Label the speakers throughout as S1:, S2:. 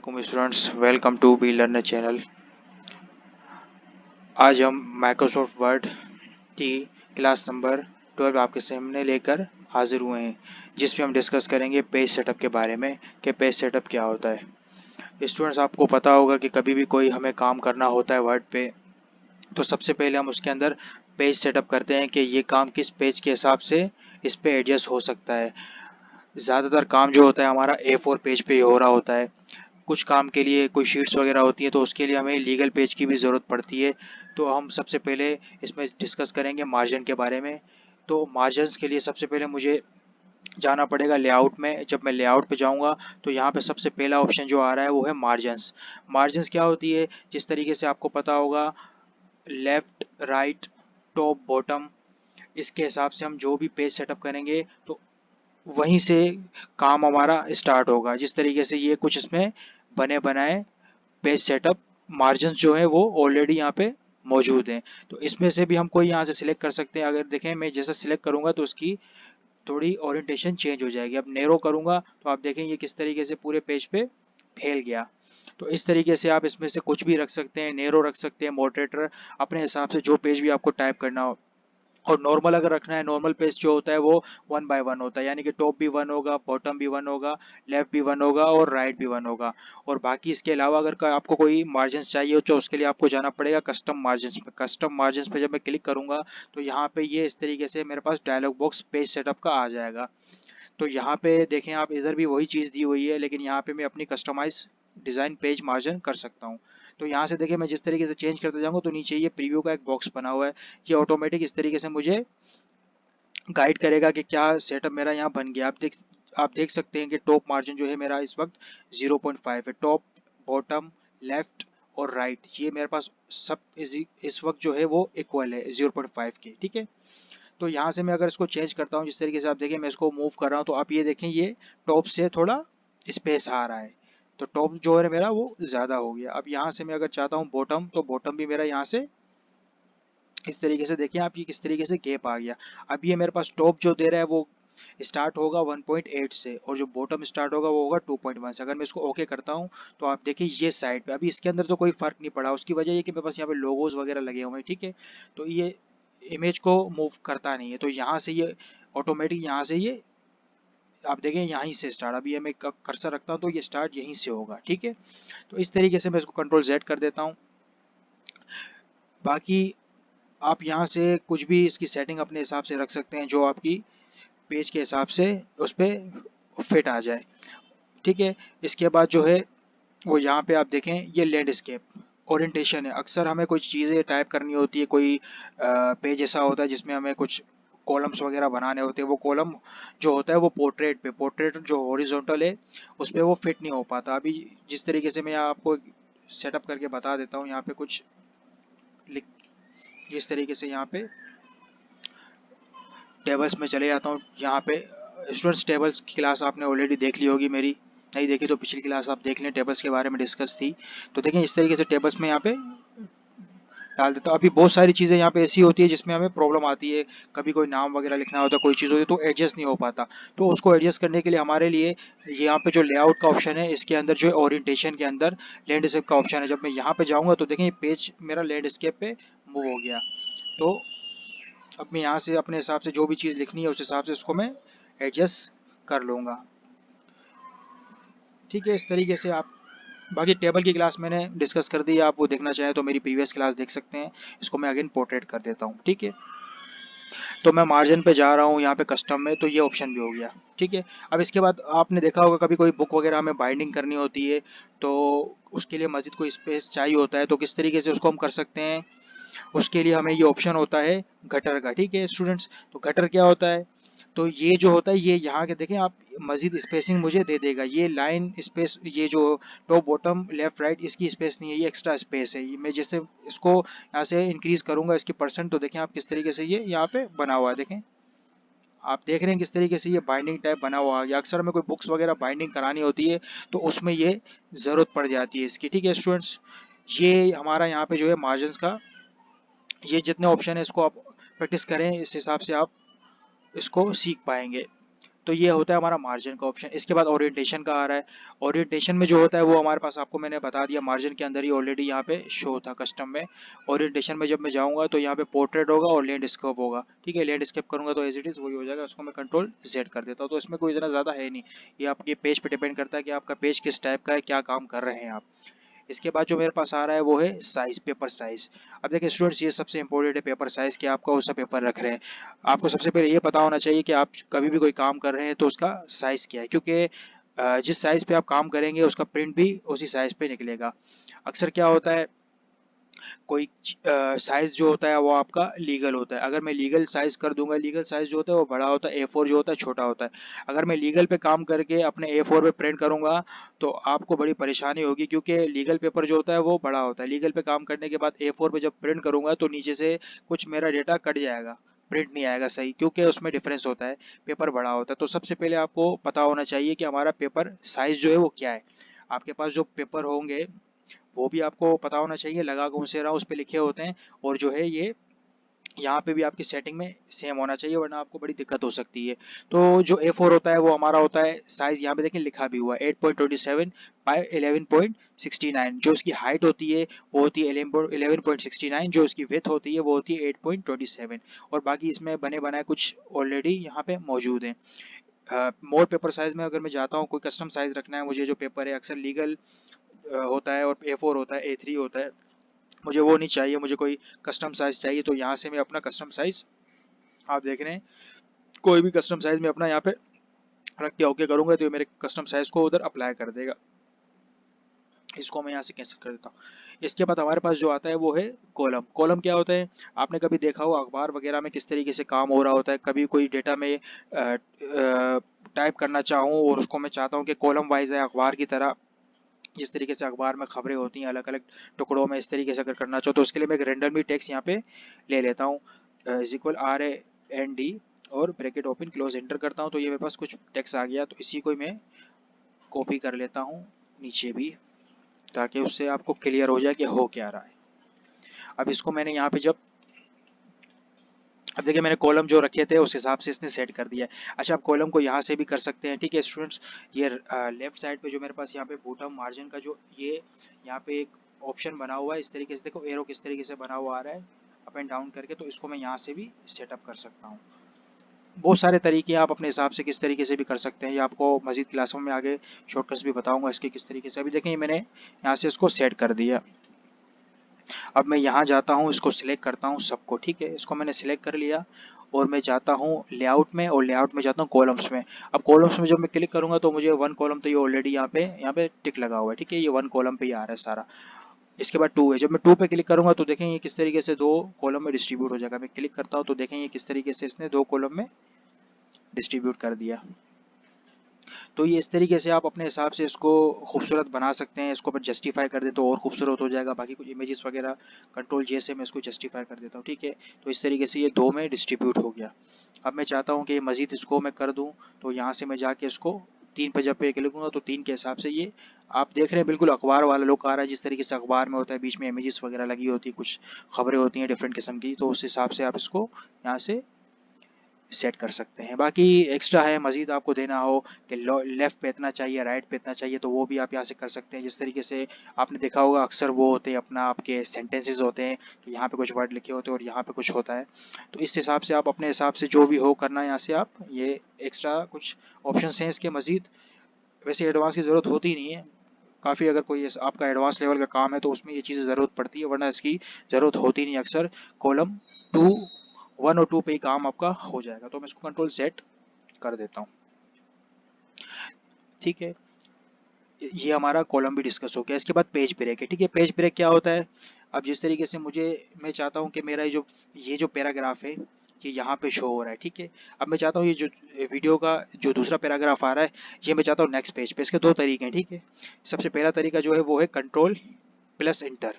S1: Students, welcome to B learner channel. आज हम Microsoft Word की क्लास नंबर 12 आपके सामने लेकर हाजिर हुए हैं, जिसमें हम डिस्कस करेंगे पेज सेटअप के बारे में कि पेज सेटअप क्या होता है। स्टूडेंट्स, आपको पता होगा कि कभी भी कोई हमें काम करना होता है वर्ड पे, तो सबसे पहले हम उसके अंदर पेज सेटअप करते हैं कि ये काम किस पेज के हिसाब से इस पे एडजस्ट हो सकता है। ज़्यादातर काम जो होता है हमारा A4 पेज पे ही हो रहा होता है। कुछ काम के लिए कोई शीट्स वगैरह होती है तो उसके लिए हमें लीगल पेज की भी ज़रूरत पड़ती है। तो हम सबसे पहले इसमें डिस्कस करेंगे मार्जिन के बारे में। तो मार्जिन्स के लिए सबसे पहले मुझे जाना पड़ेगा लेआउट में। जब मैं लेआउट पे जाऊंगा तो यहाँ पे सबसे पहला ऑप्शन जो आ रहा है वो है मार्जिन्स। मार्जिन्स क्या होती है, जिस तरीके से आपको पता होगा, लेफ़्ट, राइट, टॉप, बॉटम, इसके हिसाब से हम जो भी पेज सेटअप करेंगे तो वहीं से काम हमारा स्टार्ट होगा। जिस तरीके से ये कुछ इसमें बने बनाए पेज सेटअप मार्जिन जो है वो ऑलरेडी यहाँ पे मौजूद हैं। तो इसमें से भी हम कोई यहाँ से सिलेक्ट कर सकते हैं। अगर देखें, मैं जैसा सिलेक्ट करूँगा तो उसकी थोड़ी ओरिएंटेशन चेंज हो जाएगी। अब नैरो करूँगा तो आप देखें ये किस तरीके से पूरे पेज पे फैल गया। तो इस तरीके से आप इसमें से कुछ भी रख सकते हैं, नैरो रख सकते हैं, मॉडरेटर, अपने हिसाब से जो पेज भी आपको टाइप करना हो। और नॉर्मल अगर रखना है, नॉर्मल पेज जो होता है वो 1 बाय 1 होता है, यानी कि टॉप भी 1 होगा, बॉटम भी 1 होगा, लेफ्ट भी 1 होगा और राइट भी 1 होगा। और बाकी इसके अलावा अगर आपको कोई मार्जिन चाहिए हो तो उसके लिए आपको जाना पड़ेगा कस्टम मार्जिन पे। कस्टम मार्जिन पे जब मैं क्लिक करूंगा तो यहाँ पे ये इस तरीके से मेरे पास डायलॉग बॉक्स पेज सेटअप का आ जाएगा। तो यहाँ पे देखें आप, इधर भी वही चीज़ दी हुई है, लेकिन यहाँ पे मैं अपनी कस्टमाइज डिज़ाइन पेज मार्जिन कर सकता हूँ। तो यहाँ से देखिए, मैं जिस तरीके से चेंज करते जाऊँगा तो नीचे ये प्रीव्यू का एक बॉक्स बना हुआ है। ये ऑटोमेटिक इस तरीके से मुझे गाइड करेगा कि क्या सेटअप मेरा यहाँ बन गया। आप देख सकते हैं कि टॉप मार्जिन जो है मेरा इस वक्त 0.5 है। टॉप, बॉटम, लेफ्ट और राइट, ये मेरे पास सब इस वक्त जो है वो इक्वल है 0.5 के। ठीक है। तो यहाँ से मैं अगर इसको चेंज करता हूँ, जिस तरीके से आप देखें मैं इसको मूव कर रहा हूँ, तो आप ये देखें ये टॉप से थोड़ा स्पेस आ रहा है। तो टॉप जो है मेरा वो ज़्यादा हो गया। अब यहाँ से मैं अगर चाहता हूँ बॉटम, तो बॉटम भी मेरा यहाँ से इस तरीके से देखिए आप, ये किस तरीके से गैप आ गया। अब ये मेरे पास टॉप जो दे रहा है वो स्टार्ट होगा 1.8 से और जो बॉटम स्टार्ट होगा वो होगा 2.1 से। अगर मैं इसको ओके करता हूँ तो आप देखिए ये साइड पे अभी इसके अंदर तो कोई फर्क नहीं पड़ा। उसकी वजह ये कि मेरे पास यहाँ पे लोगोज वगैरह लगे हुए हैं। ठीक है। तो ये इमेज को मूव करता नहीं है। तो यहाँ से ये ऑटोमेटिक, यहाँ से ये आप देखें यहीं से स्टार्ट, अभी ये मैं कर्सर रखता हूँ तो ये स्टार्ट यहीं से होगा। ठीक है। तो इस तरीके से मैं इसको कंट्रोल Z कर देता हूँ। बाकी आप यहाँ से कुछ भी इसकी सेटिंग अपने हिसाब से रख सकते हैं जो आपकी पेज के हिसाब से उस पर फिट आ जाए। ठीक है। इसके बाद जो है वो यहाँ पे आप देखें ये लैंडस्केप ओरिएंटेशन है। अक्सर हमें कुछ चीज़ें टाइप करनी होती है, कोई पेज ऐसा होता है जिसमें हमें कुछ कॉलम्स वगैरह बनाने होते हैं। वो कॉलम जो होता है वो पोर्ट्रेट जो हॉरिजॉन्टल है उस पर वो फिट नहीं हो पाता। अभी जिस तरीके से मैं आपको सेटअप करके बता देता हूँ, यहाँ पे कुछ लिख, जिस तरीके से यहाँ पे टेबल्स में चले जाता हूँ। यहाँ पे स्टूडेंट्स, टेबल्स की क्लास आपने ऑलरेडी देख ली होगी, मेरी नहीं देखी तो पिछली क्लास आप देख लें, टेबल्स के बारे में डिस्कस थी। तो देखें इस तरीके से टेबल्स में यहाँ पे डाल देता हूँ। अभी बहुत सारी चीज़ें यहाँ पे ऐसी होती है जिसमें हमें प्रॉब्लम आती है। कभी कोई नाम वगैरह लिखना होता है, कोई चीज़ होती है तो एडजस्ट नहीं हो पाता। तो उसको एडजस्ट करने के लिए हमारे लिए यहाँ पे जो लेआउट का ऑप्शन है, इसके अंदर जो है ओरिएंटेशन के अंदर लैंडस्केप का ऑप्शन है। जब मैं यहाँ पे जाऊँगा तो देखें ये पेज मेरा लैंडस्केप पे मूव हो गया। तो अब मैं यहाँ से अपने हिसाब से जो भी चीज़ लिखनी है उस हिसाब से उसको मैं एडजस्ट कर लूँगा। ठीक है। इस तरीके से आप, बाकी टेबल की क्लास मैंने डिस्कस कर दी है, आप वो देखना चाहें तो मेरी प्रीवियस क्लास देख सकते हैं। इसको मैं अगेन पोर्ट्रेट कर देता हूँ। ठीक है। तो मैं मार्जिन पे जा रहा हूँ यहाँ पे कस्टम में, तो ये ऑप्शन भी हो गया। ठीक है। अब इसके बाद आपने देखा होगा कभी कोई बुक वगैरह हमें बाइंडिंग करनी होती है तो उसके लिए मज़ीद कोई स्पेस चाहिए होता है, तो किस तरीके से उसको हम कर सकते हैं। उसके लिए हमें ये ऑप्शन होता है गटर का। ठीक है स्टूडेंट्स। तो गटर क्या होता है, तो ये जो होता है ये यहाँ के देखें आप, मजीद स्पेसिंग मुझे दे देगा। ये लाइन स्पेस, ये जो टॉप बॉटम लेफ्ट राइट इसकी स्पेस नहीं है, ये एक्स्ट्रा स्पेस है। ये मैं जैसे इसको यहाँ से इंक्रीज करूँगा इसकी परसेंट, तो देखें आप किस तरीके से ये यहाँ पे बना हुआ है। देखें, आप देख रहे हैं किस तरीके से ये बाइंडिंग टाइप बना हुआ है। या अक्सर हमें कोई बुक्स वगैरह बाइंडिंग करानी होती है तो उसमें ये ज़रूरत पड़ जाती है इसकी। ठीक है स्टूडेंट्स। ये हमारा यहाँ पे जो है मार्जिन का, ये जितने ऑप्शन है इसको आप प्रैक्टिस करें, इस हिसाब से आप इसको सीख पाएंगे। तो ये होता है हमारा मार्जिन का ऑप्शन। इसके बाद ओरिएंटेशन का आ रहा है। ओरिएंटेशन में जो होता है वो हमारे पास, आपको मैंने बता दिया, मार्जिन के अंदर ही ऑलरेडी यहाँ पे शो था कस्टम में। ओरिएंटेशन में जब मैं जाऊँगा तो यहाँ पे पोर्ट्रेट होगा और लैंडस्केप होगा, ठीक है। लैंडस्केप करूँगा तो एज इट इज़ वही हो जाएगा, उसको मैं कंट्रोल Z कर देता हूँ। तो इसमें कोई इतना ज़्यादा है नहीं, ये आपके पेज पे डिपेंड करता है कि आपका पेज किस टाइप का है, क्या काम कर रहे हैं आप। इसके बाद जो मेरे पास आ रहा है वो है साइज, पेपर साइज। अब देखिए स्टूडेंट्स, ये सबसे इंपॉर्टेंट है पेपर साइज, कि आप कौन सा पेपर रख रहे हैं। आपको सबसे पहले ये पता होना चाहिए कि आप कभी भी कोई काम कर रहे हैं तो उसका साइज क्या है, क्योंकि जिस साइज पे आप काम करेंगे उसका प्रिंट भी उसी साइज पे निकलेगा। अक्सर क्या होता है, कोई साइज जो होता है वो आपका लीगल होता है। अगर मैं लीगल साइज कर दूंगा, लीगल साइज जो होता है वो बड़ा होता है, A4 जो होता है छोटा होता है। अगर मैं लीगल पे काम करके अपने A4 पे प्रिंट करूंगा तो आपको बड़ी परेशानी होगी, क्योंकि लीगल पेपर जो होता है वो बड़ा होता है। लीगल पे काम करने के बाद A4 पे जब प्रिंट करूंगा तो नीचे से कुछ मेरा डेटा कट जाएगा, प्रिंट नहीं आएगा सही, क्योंकि उसमें डिफरेंस होता है, पेपर बड़ा होता है। तो सबसे पहले आपको पता होना चाहिए कि हमारा पेपर साइज जो है वो क्या है। आपके पास जो पेपर होंगे वो भी आपको पता होना चाहिए, लगा कौन से रहा उस पे लिखे होते हैं। और जो है ये यहाँ पे भी आपकी सेटिंग में सेम होना चाहिए, वरना आपको बड़ी दिक्कत हो सकती है। तो जो A4 होता है वो हमारा होता है साइज, यहाँ पे देखें लिखा भी हुआ है 8.27 बाय 11.69। जो उसकी हाइट होती है वो होती है 11.69, जो उसकी विड्थ होती है वो होती है 8.27। और बाकी इसमें बने बनाए कुछ ऑलरेडी यहाँ पे मौजूद हैं। मोर पेपर साइज में अगर मैं जाता हूँ, कोई कस्टम साइज रखना है मुझे, जो पेपर है अक्सर लीगल होता है और A4 होता है, A3 होता है, मुझे वो नहीं चाहिए, मुझे कोई कस्टम साइज चाहिए। तो यहाँ से मैं अपना कस्टम साइज, आप देख रहे हैं, कोई भी कस्टम साइज में अपना यहाँ पे रख के ओके करूंगा तो ये मेरे कस्टम साइज को उधर अप्लाई कर देगा। इसको मैं यहाँ से कैंसिल कर देता हूँ। इसके बाद हमारे पास जो आता है वो है कॉलम। कॉलम क्या होता है, आपने कभी देखा हो अखबार वगैरह में किस तरीके से काम हो रहा होता है। कभी कोई डेटा में टाइप करना चाहूँ और उसको मैं चाहता हूँ कि कॉलम वाइज है अखबार की तरह, जिस तरीके से अखबार में खबरें होती हैं अलग अलग टुकड़ों में, इस तरीके से अगर करना चाहो तो उसके लिए मैं एक रेंडमली टेक्स्ट यहाँ पे ले लेता हूँ, इज इक्वल RAND और ब्रैकेट ओपन क्लोज एंटर करता हूँ। तो ये मेरे पास कुछ टेक्स्ट आ गया, तो इसी को मैं कॉपी कर लेता हूँ नीचे भी, ताकि उससे आपको क्लियर हो जाए कि हो क्या रहा है। अब इसको मैंने यहाँ पे जब, अब देखिए मैंने कॉलम जो रखे थे उस हिसाब से इसने सेट कर दिया है। अच्छा, आप कॉलम को यहाँ से भी कर सकते हैं, ठीक है स्टूडेंट्स। ये लेफ्ट साइड पे जो मेरे पास यहाँ पे बॉटम मार्जिन का जो ये यहाँ पे एक ऑप्शन बना हुआ है, इस तरीके से देखो एरो किस तरीके से बना हुआ आ रहा है अप एंड डाउन करके, तो इसको मैं यहाँ से भी सेटअप कर सकता हूँ। बहुत सारे तरीके आप अपने हिसाब से किस तरीके से भी कर सकते हैं, ये आपको मजीद क्लासों में आगे शॉर्टकट्स भी बताऊंगा इसके किस तरीके से। अभी देखें मैंने यहाँ से इसको सेट कर दिया। अब मैं यहाँ जाता हूँ, इसको सिलेक्ट करता हूँ सबको, ठीक है। इसको मैंने सिलेक्ट कर लिया और मैं जाता हूँ लेआउट में, और लेआउट में जाता हूँ कॉलम्स में। अब कॉलम्स में जब मैं क्लिक करूँगा तो मुझे वन कॉलम, तो ये ऑलरेडी यहाँ पे टिक लगा हुआ है, ठीक है। ये वन कॉलम पे ही आ रहा है सारा। इसके बाद टू है, जब मैं टू पे क्लिक करूँगा तो देखें ये किस तरीके से दो कॉलम में डिस्ट्रीब्यूट हो जाएगा। मैं क्लिक करता हूँ तो देखें ये किस तरीके से इसने दो कॉलम में डिस्ट्रीब्यूट कर दिया। तो ये इस तरीके से आप अपने हिसाब से इसको खूबसूरत बना सकते हैं। इसको पर जस्टिफाई कर दे तो और खूबसूरत हो जाएगा। बाकी कुछ इमेजेस वगैरह कंट्रोल J से मैं इसको जस्टिफाई कर देता हूँ, ठीक है। तो इस तरीके से ये दो में डिस्ट्रीब्यूट हो गया। अब मैं चाहता हूँ कि मज़ीद इसको मैं कर दूँ, तो यहाँ से मैं जाके इसको तीन पे जब पे क्लिक करूँगा तो तीन के हिसाब से ये आप देख रहे हैं बिल्कुल अखबार वाला लुक आ रहा है, जिस तरीके से अखबार में होता है, बीच में इमेजेस वगैरह लगी होती है, कुछ खबरें होती हैं डिफरेंट किस्म की, तो उस हिसाब से आप इसको यहाँ से सेट कर सकते हैं। बाकी एक्स्ट्रा है, मज़ीद आपको देना हो कि लेफ़्ट पे इतना चाहिए, राइट पे इतना चाहिए, तो वो भी आप यहाँ से कर सकते हैं। जिस तरीके से आपने देखा होगा अक्सर वो होते हैं अपना, आपके सेंटेंसेस होते हैं कि यहाँ पे कुछ वर्ड लिखे होते हैं और यहाँ पे कुछ होता है। तो इस हिसाब से आप अपने हिसाब से जो भी हो करना, यहाँ से आप ये एक्स्ट्रा कुछ ऑप्शन हैं इसके मज़ीद। वैसे एडवांस की ज़रूरत होती नहीं है, काफ़ी अगर कोई आपका एडवांस लेवल का काम है तो उसमें ये चीज़ें ज़रूरत पड़ती है, वरना इसकी ज़रूरत होती नहीं। अक्सर कॉलम टू, वन और टू पे ही काम आपका हो जाएगा। तो मैं इसको कंट्रोल Z कर देता हूँ, ठीक है। ये हमारा कॉलम भी डिस्कस हो गया। इसके बाद पेज ब्रेक है, ठीक है। पेज ब्रेक क्या होता है, अब जिस तरीके से मैं चाहता हूँ कि मेरा ये जो पैराग्राफ है ये यहाँ पे शो हो रहा है, ठीक है। अब मैं चाहता हूँ ये जो वीडियो का जो दूसरा पैराग्राफ आ रहा है ये मैं चाहता हूँ नेक्स्ट पेज पे। इसके दो तरीके हैं, ठीक है। सबसे पहला तरीका जो है वो है कंट्रोल+Enter।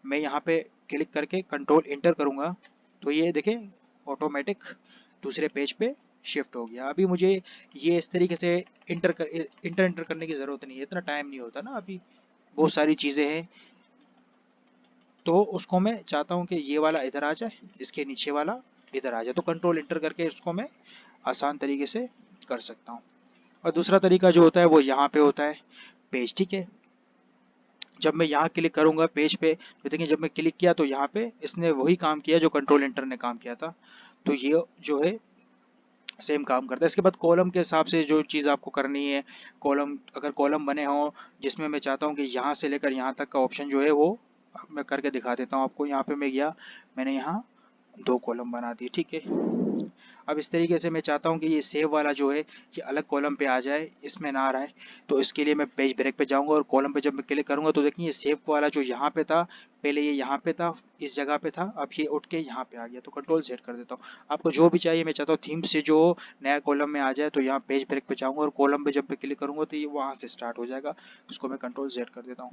S1: मैं यहाँ पे क्लिक करके कंट्रोल इंटर करूँगा तो ये देखें ऑटोमेटिक दूसरे पेज पे शिफ्ट हो गया। अभी मुझे ये इस तरीके से इंटर करने की ज़रूरत नहीं है, इतना टाइम नहीं होता ना, अभी बहुत सारी चीज़ें हैं। तो उसको मैं चाहता हूँ कि ये वाला इधर आ जाए, इसके नीचे वाला इधर आ जाए, तो कंट्रोल इंटर करके इसको मैं आसान तरीके से कर सकता हूँ। और दूसरा तरीका जो होता है वो यहाँ पे होता है पेज, ठीक है। जब मैं यहाँ क्लिक करूंगा पेज पे तो देखिए जब मैं क्लिक किया तो यहाँ पे इसने वही काम किया जो कंट्रोल एंटर ने काम किया था। तो ये जो है सेम काम करता है। इसके बाद कॉलम के हिसाब से जो चीज़ आपको करनी है, कॉलम अगर कॉलम बने हों जिसमें मैं चाहता हूँ कि यहाँ से लेकर यहाँ तक का ऑप्शन जो है वो मैं करके दिखा देता हूँ आपको। यहाँ पे मैं गया, मैंने यहाँ 2 कॉलम बना दिए, ठीक है। अब इस तरीके से मैं चाहता हूँ कि ये सेव वाला जो है ये अलग कॉलम पे आ जाए, इसमें ना आ रहा है। तो इसके लिए मैं पेज ब्रेक पे जाऊँगा और कॉलम पे जब मैं क्लिक करूँगा तो देखिए ये सेव वाला जो यहाँ पे था, पहले ये यहाँ पे था, इस जगह पे था, अब ये उठ के यहाँ पे आ गया। तो कंट्रोल सेट कर देता हूँ। आपको जो भी चाहिए, मैं चाहता हूँ थीम से जो नया कॉलम में आ जाए, तो यहाँ पेज ब्रेक पे जाऊँगा और कॉलम पे जब मैं क्लिक करूँगा तो ये वहाँ से स्टार्ट हो जाएगा। इसको मैं कंट्रोल सेट कर देता हूँ।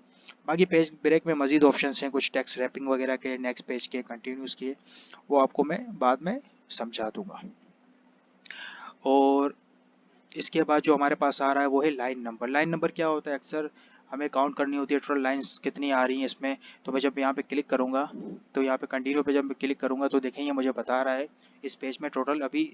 S1: बाकी पेज ब्रेक में मज़ीद ऑप्शन हैं, कुछ टेक्स्ट रैपिंग वगैरह के, नेक्स्ट पेज के, कंटिन्यूस के, वो आपको मैं बाद में समझा दूंगा। और इसके बाद जो हमारे पास आ रहा है वो है लाइन नंबर। लाइन नंबर क्या होता है, अक्सर हमें काउंट करनी होती है टोटल लाइंस कितनी आ रही हैं इसमें। तो मैं जब यहाँ पे क्लिक करूँगा तो यहाँ पे कंटिन्यू पे जब मैं क्लिक करूँगा तो देखेंगे मुझे बता रहा है इस पेज में टोटल अभी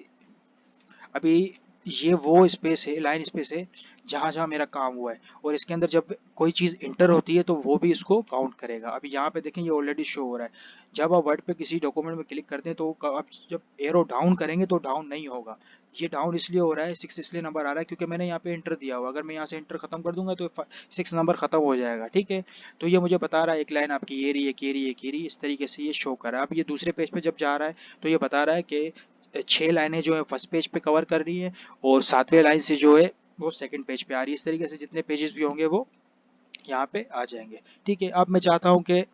S1: अभी ये वो स्पेस है, लाइन स्पेस है जहाँ जहाँ मेरा काम हुआ है। और इसके अंदर जब कोई चीज़ इंटर होती है तो वो भी इसको काउंट करेगा। अभी यहाँ पे देखें ये ऑलरेडी शो हो रहा है। जब आप वर्ड पे किसी डॉक्यूमेंट में क्लिक करते हैं तो आप जब एरो डाउन करेंगे तो डाउन नहीं होगा। ये डाउन इसलिए हो रहा है, 6 इसलिए नंबर आ रहा है क्योंकि मैंने यहाँ पे इंटर दिया हुआ। अगर मैं यहाँ से इंटर खत्म कर दूंगा तो 6 नंबर खत्म हो जाएगा, ठीक है। तो ये मुझे बता रहा है एक लाइन आपकी ये रही, एक ये रही, एक ये रही, इस तरीके से ये शो कर रहा है। अब ये दूसरे पेज पे जब जा रहा है तो ये बता रहा है कि 6 लाइनें जो है फर्स्ट पेज पे कवर कर रही है और 7वें लाइन से जो है वो सेकंड पेज पे आ रही है। इस तरीके से जितने पेजेस भी होंगे वो यहाँ पे आ जाएंगे, ठीक है। अब मैं चाहता हूँ कि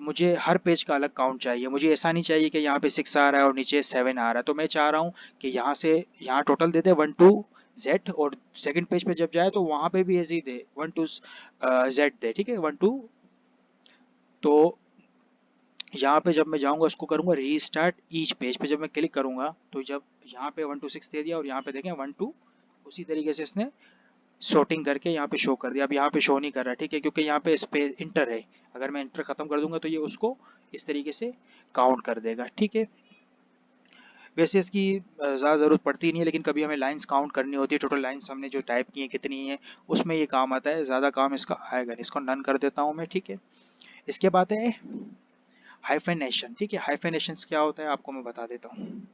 S1: मुझे हर पेज का अलग काउंट चाहिए। मुझे ऐसा नहीं चाहिए कि यहाँ पे 6 आ रहा है और नीचे 7 आ रहा है। तो मैं चाह रहा हूँ कि यहाँ से यहाँ टोटल दे दे 1 टू जेड और सेकंड पेज पे जब जाए तो वहाँ पे भी ऐसे ही दे 1 टू जेड दे, ठीक है, 1 टू। तो यहाँ पे जब मैं जाऊँगा उसको करूँगा रीस्टार्ट ईच पेज पे जब मैं क्लिक करूँगा तो जब यहाँ पे 1 टू 6 दे दिया और यहाँ पे देखें 1 टू, उसी तरीके से इसने शॉर्टिंग करके यहाँ पे शो कर दिया। अब यहाँ पे शो नहीं कर रहा, ठीक है, क्योंकि यहाँ पे स्पेस इंटर है। अगर मैं इंटर खत्म कर दूंगा तो ये उसको इस तरीके से काउंट कर देगा, ठीक है। वैसे इसकी ज़्यादा ज़रूरत पड़ती नहीं है, लेकिन कभी हमें लाइंस काउंट करनी होती है, टोटल लाइंस हमने जो टाइप की हैं कितनी हैं, उसमें ये काम आता है। ज़्यादा काम इसका आएगा नहीं। इसको नन कर देता हूँ मैं, ठीक है। इसके बाद है हाइफेनेशन, ठीक है। हाइफेनेशन क्या होता है आपको मैं बता देता हूँ।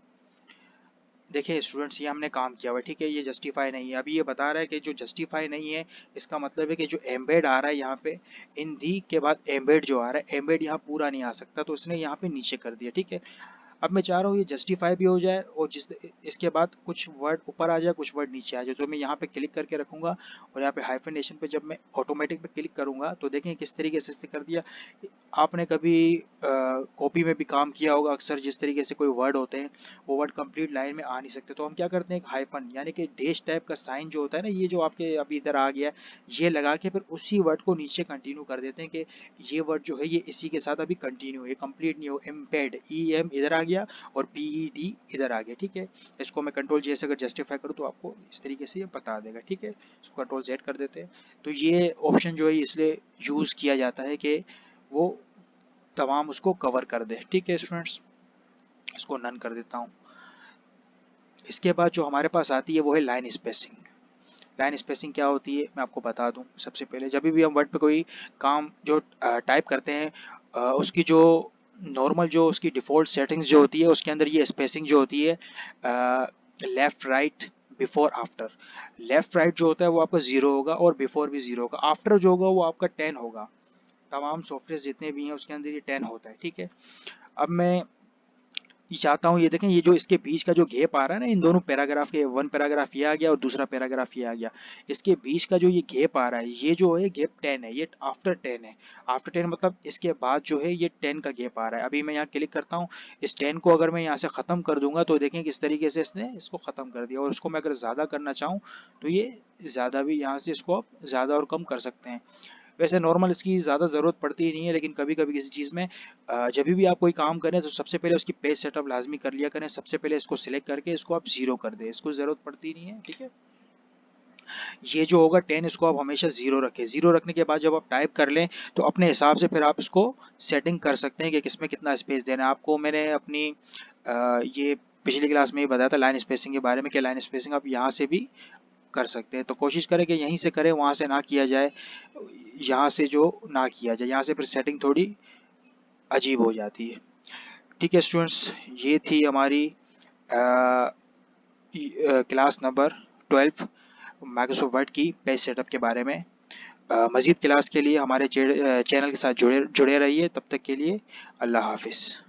S1: देखिए स्टूडेंट्स, ये हमने काम किया हुआ है, ठीक है। ये जस्टिफाई नहीं है। अभी ये बता रहा है कि जो जस्टिफाई नहीं है इसका मतलब है कि जो एम्बेड आ रहा है यहाँ पे इन दी के बाद एम्बेड जो आ रहा है, एम्बेड यहाँ पूरा नहीं आ सकता, तो इसने यहाँ पे नीचे कर दिया, ठीक है। अब मैं चाह रहा हूँ ये जस्टिफाई भी हो जाए और इसके बाद कुछ वर्ड ऊपर आ जाए, कुछ वर्ड नीचे आ जाए। तो मैं यहाँ पे क्लिक करके रखूंगा और यहाँ पे हाइफेनेशन पे जब मैं ऑटोमेटिक पे क्लिक करूंगा तो देखें किस तरीके से इसने कर दिया। आपने कभी कॉपी में भी काम किया होगा, अक्सर जिस तरीके से कोई वर्ड होते हैं वो वर्ड कंप्लीट लाइन में आ नहीं सकते, तो हम क्या करते हैं एक हाइफन यानी कि डैश टाइप का साइन जो होता है ना, ये जो आपके अभी इधर आ गया है, ये लगा के फिर उसी वर्ड को नीचे कंटिन्यू कर देते हैं कि ये वर्ड जो है ये इसी के साथ अभी कंटिन्यू है, कंप्लीट नहीं हो। एम्पेड ई एम इधर आ गया और पी ई डी इधर आ गया, ठीक है। इसको मैं कंट्रोल जे से अगर जस्टिफाई करूँ तो आपको इस तरीके से ये बता देगा, ठीक है। इसको कंट्रोल जेड कर देते हैं। तो ये ऑप्शन जो है इसलिए यूज़ किया जाता है कि वो तमाम उसको कवर कर दे, ठीक है स्टूडेंट्स। इसको नन कर देता हूँ। इसके बाद जो हमारे पास आती है वो है लाइन स्पेसिंग। लाइन स्पेसिंग क्या होती है मैं आपको बता दूं। सबसे पहले जब भी हम वर्ड पे कोई काम जो टाइप करते हैं उसकी जो नॉर्मल जो उसकी डिफ़ॉल्ट सेटिंग्स जो होती है उसके अंदर ये स्पेसिंग जो होती है left right before after. Left right जो होता है वो आपका 0 होगा और बिफोर भी 0 होगा। आफ्टर जो होगा वो आपका 10 होगा। तमाम सॉफ्टवेयर जितने भी हैं उसके अंदर ये 10 होता है, ठीक है। अब मैं ये चाहता हूँ, ये देखें ये जो इसके बीच का जो गैप आ रहा है ना इन दोनों पैराग्राफ के, वन पैराग्राफ ये आ गया और दूसरा पैराग्राफ ये आ गया, इसके बीच का जो ये गैप आ रहा है ये जो है गैप 10 है, ये आफ्टर 10 है। आफ्टर 10 मतलब इसके बाद जो है ये 10 का गैप आ रहा है। अभी मैं यहाँ क्लिक करता हूँ, इस 10 को अगर मैं यहाँ से ख़त्म कर दूंगा तो देखें किस तरीके से इसने इसको ख़त्म कर दिया। और उसको मैं अगर ज़्यादा करना चाहूँ तो ये ज़्यादा भी यहाँ से इसको आप ज़्यादा और कम कर सकते हैं। वैसे नॉर्मल इसकी ज़्यादा ज़रूरत पड़ती ही नहीं है, लेकिन कभी कभी किसी चीज़ में जब भी आप कोई काम करें तो सबसे पहले उसकी पेज सेटअप लाजमी कर लिया करें। सबसे पहले इसको सिलेक्ट करके इसको आप 0 कर दें, इसको ज़रूरत पड़ती नहीं है, ठीक है। ये जो होगा 10 इसको आप हमेशा 0 रखें। 0 रखने के बाद जब आप टाइप कर लें तो अपने हिसाब से फिर आप इसको सेटिंग कर सकते हैं कि किसमें कितना स्पेस देना है आपको। मैंने अपनी ये पिछली क्लास में ही बताया था लाइन स्पेसिंग के बारे में कि लाइन स्पेसिंग आप यहाँ से भी कर सकते हैं। तो कोशिश करें कि यहीं से करें, वहाँ से ना किया जाए, यहाँ से जो ना किया जाए, यहाँ से फिर सेटिंग थोड़ी अजीब हो जाती है। ठीक है स्टूडेंट्स, ये थी हमारी क्लास नंबर 12 माइक्रोसॉफ्ट वर्ड की पेज सेटअप के बारे में। मज़ीद क्लास के लिए हमारे चैनल के साथ जुड़े रहिए। तब तक के लिए अल्लाह हाफिज़।